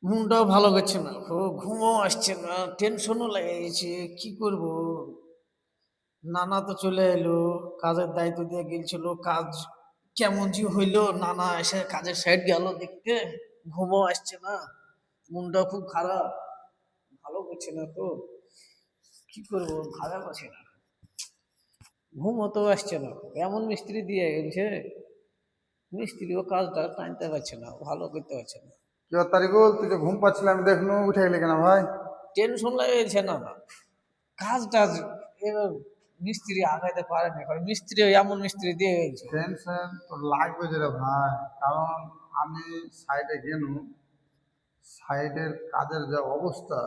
মনটাও ভালো করছে না, ঘুমও আসছে না, টেনশনও লেগে গেছে। কি করব? নানা তো চলে এলো, কাজের দায়িত্ব দিয়ে গেছিল। কাজ কেমন যে হইলো, নানা এসে কাজের সাইড গেল দেখতে। ঘুমও আসছে না, মনটা খুব খারাপ, ভালো করছে না তো। কি করব? ভালো করছে না, ঘুমও তো আসছে না। এমন মিস্ত্রি দিয়ে গেছে, মিস্ত্রিও কাজটা টানতে পারছে না, ভালো করতে পারছে না। কি তারিকুল, তুই যে ঘুম পাচ্ছিল আমি দেখনু, উঠে গেলি কেন ভাই? টেনশন লাগছে না না, কাজ টাজ এবার মিস্ত্রি আগাইতে পারে না, কারণ মিস্ত্রি এমন মিস্ত্রি দিয়ে গেছে। টেনশন তো লাগবে যে রে ভাই, কারণ আমি সাইডে গেলু, সাইডের কাজের যে অবস্থা,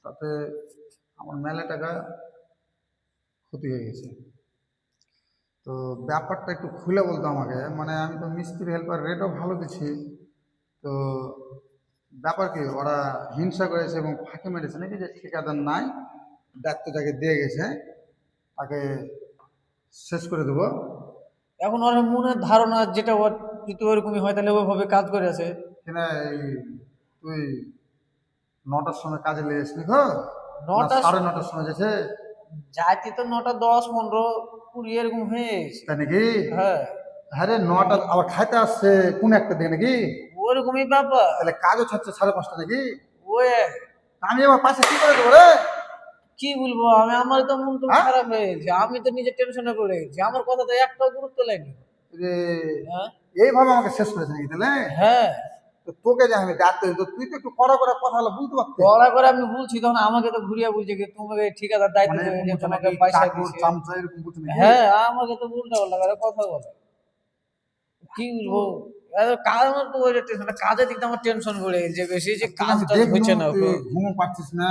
তাতে আমার মেলা টাকা ক্ষতি হয়ে গেছে। তো ব্যাপারটা একটু খুলে বলতো আমাকে, মানে আমি তো মিস্ত্রি হেল্পার রেটও ভালো দিচ্ছি, তো ব্যাপার কি ওরা হিংসা করেছে এবং ফাঁকি মেরেছে নাকি, যে ঠিকাদার নাই, দায়িত্ব যাকে দিয়ে গেছে তাকে শেষ করে দেবো? এখন ওর মনের ধারণা যেটা ওর, যদি ওরকমই হয় তাহলে ওইভাবে কাজ করে আছে। কিনা এই তুই 9টার সময় কাজে লেগেছিলি গো, না নটা 9:30টার সময় গেছে? যাইতে তো 9টা 10, 15, 20 এরকম হয়েছে। তাই নাকি? হ্যাঁ, হ্যাঁ রে, 9টা আবার খাইতে আসছে কোন একটা দিকে নাকি? ওরকমই ব্যাপার। তাহলে কাজও ছাড়ছে 5:30 নাকি? ওই আমি আমার পাশে কি করে দেবো রে? কি বলবো আমি, আমার তো মন তো হ্যাঁ খারাপ হয়ে গেছে, আমি তো নিজে টেনশনে পড়ে গেছি, আমার কথা তো একটাও গুরুত্ব লাগেনি। রে, হ্যাঁ, এইভাবে আমাকে শেষ করেছে নাকি তাহলে? হ্যাঁ, তো তোকে যে আমি ডাকতে দিই, তো তুই তো একটু কড়া করে কথা হলে বলতে পারতি। কড়া করে আমি বলছি, তখন আমাকে তো ঘুরিয়ে বলছে কি তোমাকে ঠিকাদার দায়িত্ব মানে দেবে এরকম যে বলছে তোমাকে নাকি, পয়সা চাকর দিছে। চামচা এরকম বলছে নাকি? হ্যাঁ, আমাকে তো উল্টা পাল্টা করে কথা বলে। কি তো বলবো? কাজ আমার তো ওই টেনশন, কাজের দিক দিয়ে আমার টেনশন পড়ে গেছে বেশি, যে তোকে কাজ আমি টাজ দেখনু হচ্ছে না। তুই ঘুমও পাচ্ছিস না,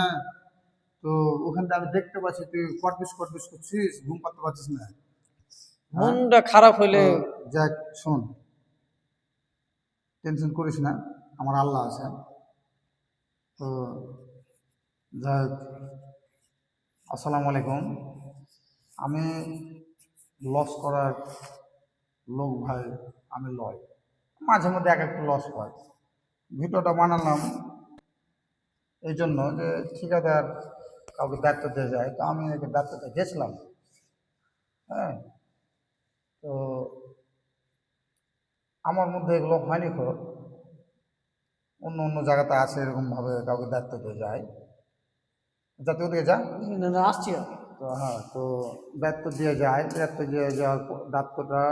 তো ওখান থেকে আমি দেখতে পাচ্ছি তুই কটবিস কটবিস করছিস, ঘুম পাতে পারছিস না। হ্যাঁ, মনটা খারাপ তো হইলে। যাক শোন, টেনশন করিস না, আমার আল্লাহ আছে। তো যাক, আসসালামু আলাইকুম। আমি লস করার লোক ভাই, আমি লয়, মাঝে মধ্যে এক একটা লস হয়। ভিডিওটা বানালাম এই জন্য যে ঠিকাদার কাউকে দায়িত্ব দিয়ে যায়, তো আমি একে দায়িত্বতে গেছিলাম। হ্যাঁ, তো আমার মধ্যে এগুলো হয়নি খো, অন্য অন্য জায়গাতে আছে এরকমভাবে কাউকে দায়িত্ব দিয়ে যায়, যাতে ওদিকে যা। না, না, আসছি আমি। তো হ্যাঁ, তো দায়িত্ব দিয়ে যায়, দায়িত্ব দিয়ে যাওয়ার দায়িত্বটা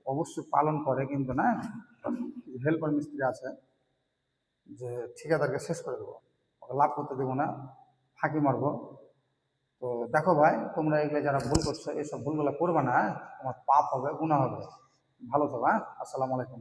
অবশ্যই পালন করে, কিন্তু না হেল্পার মিস্ত্রি আছে যে ঠিকাদারকে শেষ করে দেবো, ওকে লাভ করতে দেবো না, ফাঁকি মারবো। তো দেখো ভাই, তোমরা এগুলো যারা ভুল করছো, এইসব ভুলগুলো করবে না, হ্যাঁ? তোমার পাপ হবে, গুনাহ হবে। ভালো থাকো, হ্যাঁ? আসসালামু আলাইকুম।